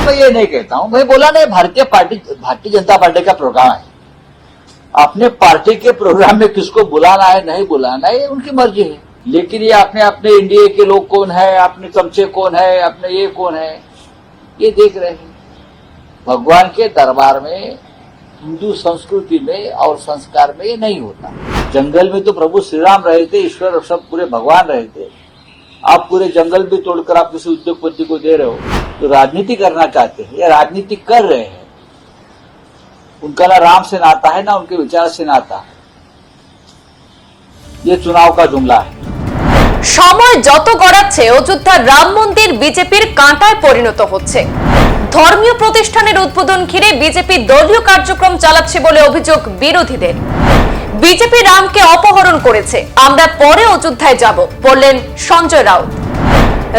मैं ये नहीं कहता हूं, मैं बोला नहीं भारतीय जनता पार्टी का प्रोग्राम है। अपने पार्टी के प्रोग्राम में किसको बुलाना है नहीं बुलाना है ये उनकी मर्जी है, लेकिन ये अपने अपने इंडिया के लोग कौन है, अपने चमचे कौन है, अपने ये कौन है, ये देख रहे हैं। भगवान के दरबार में, हिंदू संस्कृति में और संस्कार में ये नहीं होता। जंगल में तो प्रभु श्री राम रहे थे, ईश्वर सब पूरे भगवान रहे थे। आप पूरे जंगल भी तोड़कर आप किसी उद्योगपति को दे रहे हो, तो राजनीति करना चाहते हैं या राजनीति कर रहे हैं। उनका ना राम से नाता है ना उनके विचार से नाता। ये चुनाव का जुमला है। সময় যত গড়াচ্ছে অযোধ্যার রাম মন্দির বিজেপির কাঁটায় পরিণত হচ্ছে। ধর্মীয় প্রতিষ্ঠানের উদ্বোধন ঘিরে বিজেপি দলীয় কার্যক্রম চালাচ্ছে বলে অভিযোগ বিরোধীদের। বিজেপি রামকে অপহরণ করেছে, আমরা পরে অযোধ্যায় যাব বললেন সঞ্জয় রাউত।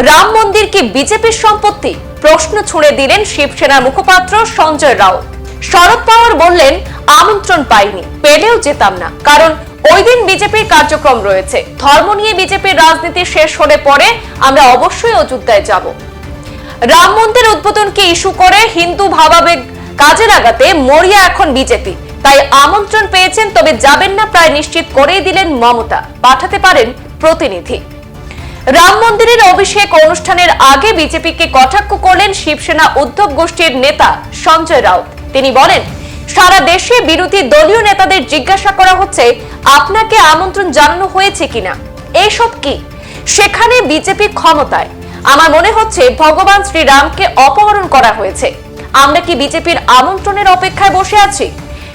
রাম মন্দির কি বিজেপির সম্পত্তি? প্রশ্ন ছুড়ে দিলেন শিবসেনার মুখপাত্র সঞ্জয় রাউত। শরদ পাওয়ার বললেন আমন্ত্রণ পাইনি, পেলেও যেতাম না, কারণ ওই দিন বিজেপির কার্যক্রম রয়েছে। ধর্ম নিয়ে বিজেপির রাজনীতি শেষ হলে পরে আমরা অবশ্যই অযোধ্যায় যাব। রাম মন্দির উদ্বোধনকে ইস্যু করে হিন্দু ভাবাবেগ কাজে লাগাতে মরিয়া এখন বিজেপি, তাই আমন্ত্রণ পেয়েছেন তবে যাবেন না প্রায় নিশ্চিত করেই দিলেন মমতা, পাঠাতে পারেন প্রতিনিধি। রাম মন্দিরের অভিষেক অনুষ্ঠানের আগে বিজেপিকে কটাক্ষ করলেন শিবসেনা উদ্ধব গোষ্ঠীর নেতা সঞ্জয় রাউত। তিনি বলেন, সারা দেশে বিরোধী দলীয় নেতাদের জিজ্ঞাসা করা হচ্ছে আপনাকে আমন্ত্রণ জানানো হয়েছে কিনা। এসব কি? সেখানে বিজেপি ক্ষমতায়। আমার মনে হচ্ছে ভগবান শ্রীরামকে অপহরণ করা হয়েছে। আমরা কি বিজেপির আমন্ত্রণের অপেক্ষায় বসে আছি?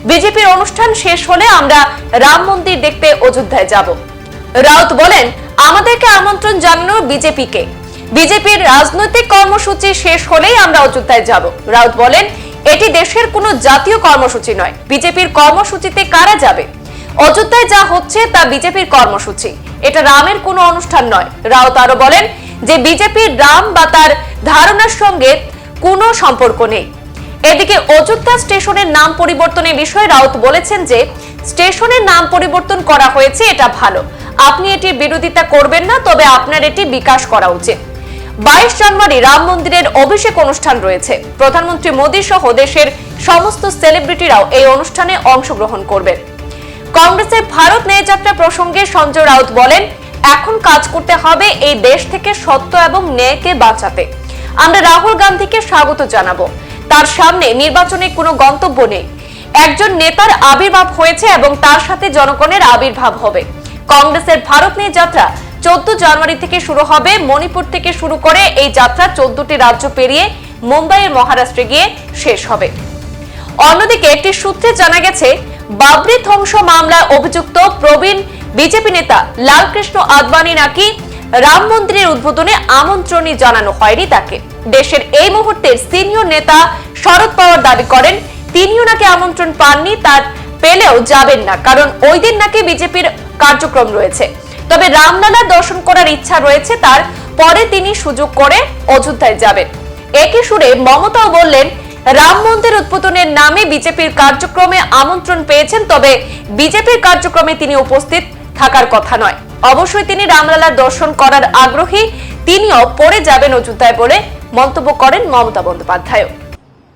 বিজেপির অনুষ্ঠান শেষ হলে আমরা রাম মন্দির দেখতে অযোধ্যায় যাব। রাউত বলেন, আমাদেরকে আমন্ত্রণ জানানো বিজেপিকে। বিজেপির রাজনৈতিক কর্মসূচি শেষ হলেই আমরা অযোধ্যায় যাব। রাউত বলেন, এটি দেশের কোনো জাতীয় কর্মসূচি নয়। বিজেপির কর্মসূচিতে কারা যাবে? অযোধ্যায় যা হচ্ছে তা বিজেপির কর্মসূচি, এটা রামের কোনো অনুষ্ঠান নয়। রাউত আরো বলেন যে বিজেপির রাম বা তার ধারণার সঙ্গে কোনো সম্পর্ক নেই। এদিকে অযোধ্যা স্টেশনের নাম পরিবর্তনের বিষয়ে রাউত বলেছেন যে স্টেশনের নাম পরিবর্তন করা হয়েছে, এটা ভালো। আপনি এটির বিরোধিতা করবেন না, তবে আপনার এটি বিকাশ করা উচিত। 22 জানুয়ারি রাম মন্দিরের অভিষেক অনুষ্ঠান রয়েছে। প্রধানমন্ত্রী মোদী সহ দেশের সমস্ত সেলিব্রিটিরাও এই অনুষ্ঠানে অংশগ্রহণ করবেন। কংগ্রেসের ভারত ন্যায় যাত্রা প্রসঙ্গে সঞ্জয় রাউত বলেন, এখন কাজ করতে হবে এই দেশ থেকে সত্য এবং ন্যায়কে বাঁচাতে। আমরা রাহুল গান্ধীকে স্বাগত জানাবো। তার সামনে নির্বাচনে কোনো গন্তব্য নেই। একজন নেতার আবির্ভাব হয়েছে এবং তার সাথে জনগণের আবির্ভাব হবে। কংগ্রেসের ভারত ন্যায় যাত্রা 14 জানুয়ারি থেকে শুরু হবে। মণিপুর থেকে শুরু করে এই যাত্রা 14টি রাজ্য পেরিয়ে মুম্বাইয়ের মহারাষ্ট্রে গিয়ে শেষ হবে। অন্যদিকে একটি সূত্রে জানা গেছে, বাবরি ধ্বংস মামলায় অভিযুক্ত প্রবীণ বিজেপি নেতা লালকৃষ্ণ আদবানি নাকি রাম মন্দিরের উদ্বোধনে আমন্ত্রণই জানানো হয়নি তাকে। দেশের এই মুহূর্তের সিনিয়র নেতা শরদ পাওয়ার দাবি করেন, তিনিও নাকি আমন্ত্রণ পাননি, তার পেলেও যাবেন না, কারণ ওই দিন নাকি বিজেপির কার্যক্রম রয়েছে। তবে রামলালা দর্শন করার ইচ্ছা রয়েছে তার, পরে তিনি সুযোগ করে অযোধ্যায় যাবেন। একই সুরে মমতাও বললেন, রাম মন্দির উদ্বোধনের নামে বিজেপির কার্যক্রমে আমন্ত্রণ পেয়েছেন, তবে বিজেপির কার্যক্রমে তিনি উপস্থিত থাকার কথা নয়। অবশ্যই তিনি রামলালার দর্শন করার আগ্রহী, তিনিও পরে যাবেন অযোধ্যায় বলে মন্তব্য করেন মমতা বন্দ্যোপাধ্যায়।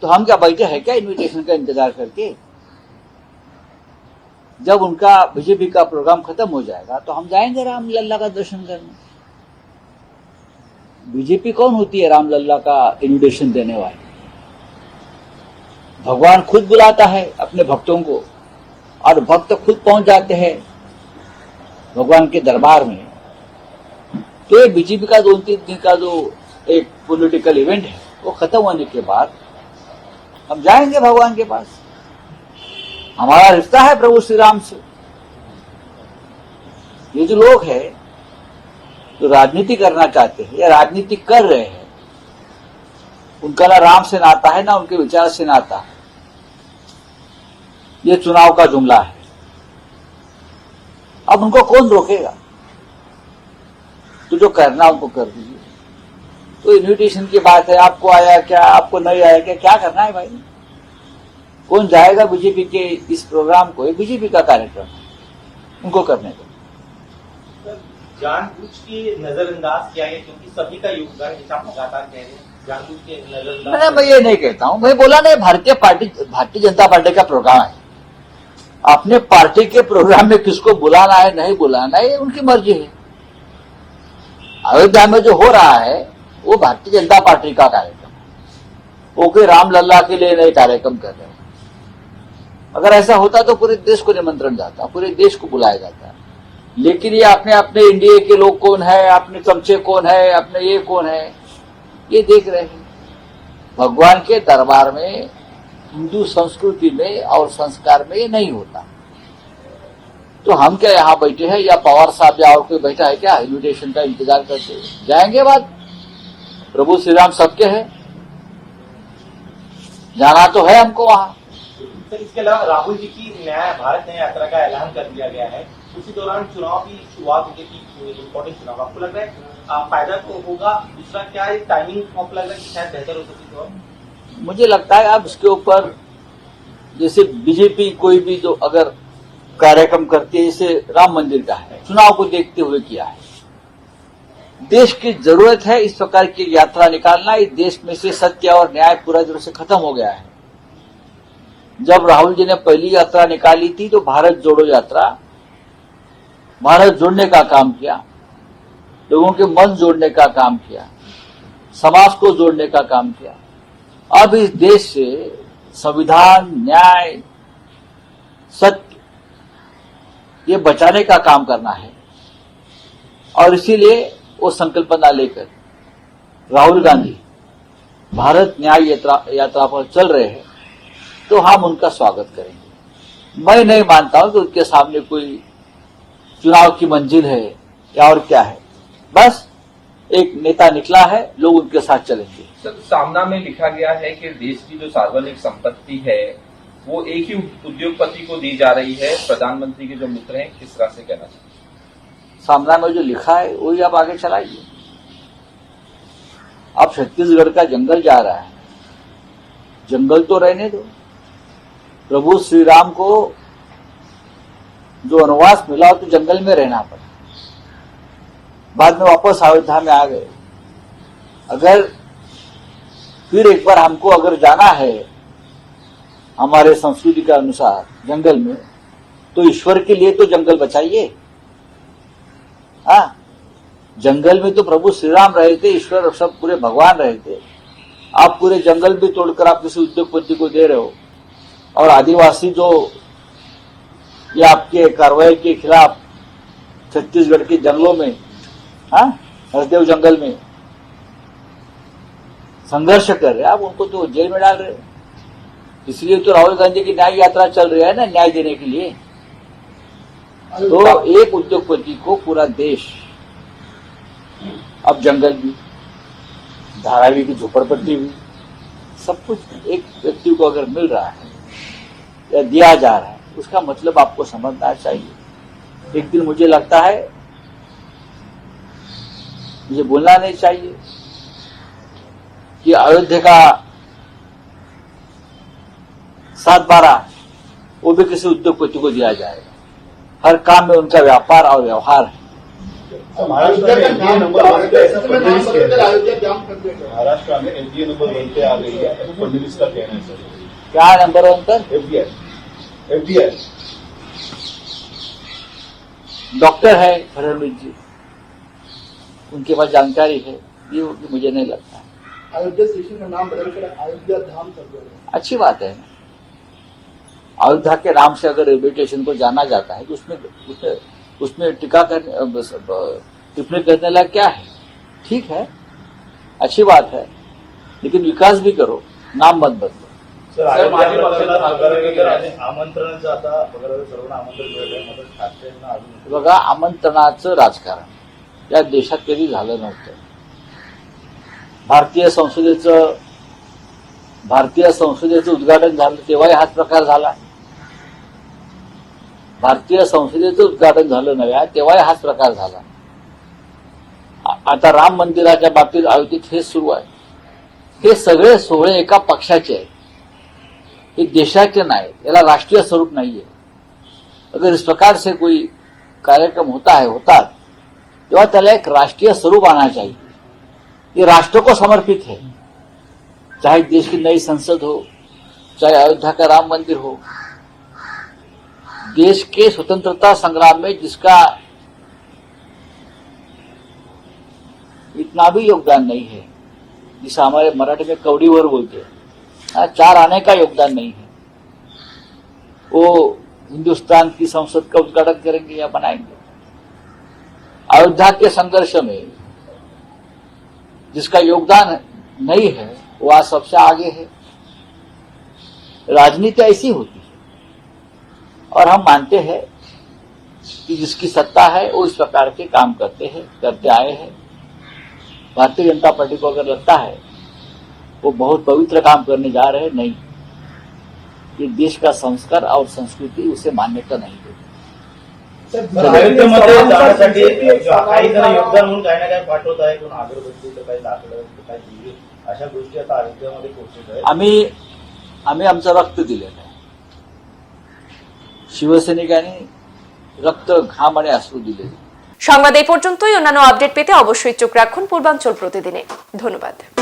तो हम क्या बैठे हैं क्या इनविटेशन का इंतजार करके? जब उनका बीजेपी का प्रोग्राम खत्म हो जाएगा तो हम जाएंगे रामलला का दर्शन करने। बीजेपी कौन होती है रामलला का इनविटेशन देने वाली? भगवान खुद बुलाता है अपने भक्तों को और भक्त खुद पहुंच जाते हैं भगवान के दरबार में। तो ये बीजेपी का 2-3 दिन का जो एक पॉलिटिकल इवेंट है वो खत्म होने के बाद हम जाएंगे भगवान के पास। हमारा रिश्ता है प्रभु श्री राम से। ये जो लोग हैं जो राजनीति करना चाहते हैं या राजनीति कर रहे हैं, उनका ना राम से नाता है ना उनके विचार से नाता। ये चुनाव का जुमला है। अब उनको कौन रोकेगा? तो जो करना उनको कर दीजिए। तो इन्विटेशन की बात है, आपको आया क्या, आपको नहीं आया क्या, क्या करना है भाई? कौन जाएगा बीजेपी के इस प्रोग्राम को? ये बीजेपी का कार्यक्रम है, उनको करने दो। जानबूझ के नजरअंदाज किया है, क्योंकि सभी का योगदान, जैसा आप लगातार कह रहे हैं, जानबूझ के नजरअंदाज मैंने मैं ये नहीं कहता हूं, मैं बोला नहीं भारतीय जनता पार्टी का प्रोग्राम है। अपने पार्टी के प्रोग्राम में किसको बुलाना है नहीं बुलाना है ये उनकी मर्जी है। अयोध्या में जो हो रहा है वो भारतीय जनता पार्टी का कार्यक्रम है, वो कोई रामलल्ला के लिए नहीं कार्यक्रम कर रहे हैं। अगर ऐसा होता तो पूरे देश को निमंत्रण जाता, पूरे देश को बुलाया जाता। लेकिन ये अपने अपने इंडिया के लोग कौन है, अपने चमचे कौन है, अपने ये कौन है, ये देख रहे हैं। भगवान के दरबार में, हिंदू संस्कृति में और संस्कार में ये नहीं होता। तो हम क्या यहाँ बैठे हैं या पवार साहब या और कोई बैठा है क्या इन्विटेशन का इंतजार करते जाएंगे? बाद प्रभु श्री राम सबके हैं, जाना तो है हमको वहां। सर, इसके अलावा राहुल जी की भारत न्याय यात्रा का ऐलान कर दिया गया है। उसी दौरान चुनाव की शुरुआत होगी, इम्पोर्टेंट चुनाव। आपको लग रहा है फायदा तो होगा? दूसरा क्या है टाइमिंग आपको लग रहा है कि शायद बेहतर हो सकती है? मुझे लगता है अब इसके ऊपर जैसे बीजेपी कोई भी जो अगर कार्यक्रम करती है, जैसे राम मंदिर का है, चुनाव को देखते हुए किया है। देश की जरूरत है इस प्रकार की यात्रा निकालना। इस देश में से सत्य और न्याय पूरा तरह से खत्म हो गया है। जब राहुल जी ने पहली यात्रा निकाली थी तो भारत जोड़ो यात्रा, भारत जोड़ने का काम किया, लोगों के मन जोड़ने का काम किया, समाज को जोड़ने का काम किया। अब इस देश से संविधान, न्याय, सत्य ये बचाने का काम करना है। और इसीलिए वो संकल्पना लेकर राहुल गांधी भारत न्याय यात्रा पर चल रहे हैं, तो हम उनका स्वागत करेंगे। मैं नहीं मानता हूं कि उनके सामने कोई चुनाव की मंजिल है या और क्या है। बस एक नेता निकला है, लोग उनके साथ चलेंगे। सर, सामना में लिखा गया है कि देश की जो सार्वजनिक संपत्ति है वो एक ही उद्योगपति को दी जा रही है। प्रधानमंत्री के जो मित्र हैं, किस तरह से कहना चाहिए? सामना में जो लिखा है वही आप आगे चलाइए। अब छत्तीसगढ़ का जंगल जा रहा है, जंगल तो रहने दो। प्रभु श्री राम को जो वनवास मिला तो जंगल में रहना पड़ा, बाद में वापस अयोध्या में आ गए। अगर फिर एक बार हमको अगर जाना है हमारे संस्कृति के अनुसार जंगल में, तो ईश्वर के लिए तो जंगल बचाइए। हाँ, जंगल में तो प्रभु श्री राम रहे थे, ईश्वर सब पूरे भगवान रहे थे। आप पूरे जंगल भी तोड़कर आप किसी उद्योगपति को दे रहे हो। और आदिवासी जो ये आपके कार्रवाई के खिलाफ छत्तीसगढ़ के जंगलों में, हरदेव जंगल में संघर्ष कर रहे हैं, आप उनको तो जेल में डाल रहे हो। इसलिए तो राहुल गांधी की न्याय यात्रा चल रही है ना, न्याय देने के लिए। तो एक उद्योगपति को पूरा देश, अब जंगल भी, धारावी की झोपड़पट्टी भी, सब कुछ एक व्यक्ति को अगर मिल रहा है या दिया जा रहा है, उसका मतलब आपको समझना चाहिए। एक दिन मुझे लगता है, मुझे बोलना नहीं चाहिए कि अयोध्या का 7/12 वो भी किसी उद्योगपति को दिया जाएगा। हर काम में उनका व्यापार और व्यवहार है। महाराष्ट्र में एनडीए नंबर 1 पे आ गई है, फडणवीस का कहना है सर। क्या नंबर 1 पर? एफडीआई डॉक्टर है फडणवीस जी, उनके पास जानकारी है, ये मुझे नहीं लगता। अयोध्या स्टेशन का नाम बदलकर अयोध्या धाम कर दिया। अच्छी बात है। अयोध्या के नाम से अगर रेलवे स्टेशन को जाना जाता है तो उसमें टिप्पणी करने लायक क्या है? ठीक है, अच्छी बात है, लेकिन विकास भी करो, नाम मत बदलो। आमंत्रणाचं आता सर्वांना आमंत्रण मिळालं, ठाकरेंना अजून बघा, आमंत्रणाचं राजकारण या देशात कधी झालं नव्हतं। भारतीय संसदेचं उद्घाटन झालं तेव्हाही हाच प्रकार झाला। भारतीय संसदेचं उद्घाटन झालं नव्या तेव्हाही हाच प्रकार झाला। आता राम मंदिराच्या बाबतीत अयोध्येत हेच सुरू आहे। हे सगळे सोहळे एका पक्षाचे आहेत, हे देशाचे नाही, याला राष्ट्रीय स्वरूप नाहीये। अगर इस प्रकार से कोई कार्यक्रम होता तेव्हा त्याला एक राष्ट्रीय स्वरूप आना चाहिए। ये राष्ट्र को समर्पित है, चाहे देश की नई संसद हो, चाहे अयोध्या का राम मंदिर हो, देश के स्वतंत्रता संग्राम में जिसका इतना भी योगदान नहीं है, जिसे हमारे मराठी में कवडीवर बोलते हैं, 4 आने का योगदान नहीं है, वो हिंदुस्तान की संसद का उद्घाटन करेंगे या बनाएंगे। अयोध्या के संघर्ष में जिसका योगदान नहीं है वो आज सबसे आगे है। राजनीति ऐसी होती है और हम मानते हैं कि जिसकी सत्ता है वो इस प्रकार के काम करते आए हैं। भारतीय जनता पार्टी को अगर लगता है वो बहुत पवित्र काम करने जा रहे हैं, नहीं, ये देश का संस्कार और संस्कृति उसे मान्यता नाही देते। अयोध्येमध्ये जाण्यासाठी काही जण योगदान म्हणून काही ना काही पाठवत आहे, कोण अगरबत्तीचं काही लाकडं काही दिवे अशा गोष्टी आता अयोध्येमध्ये पोहोचत आहेत। आम्ही आमचं रक्त दिलेलं आहे। शिवसैनिकांनी रक्त, घाम आणि अश्रू दिलेले। সংবাদ এই পর্যন্তই। অন্যান্য আপডেট পেতে অবশ্যই চোখ রাখুন পূর্বাঞ্চল প্রতিদিনে। ধন্যবাদ।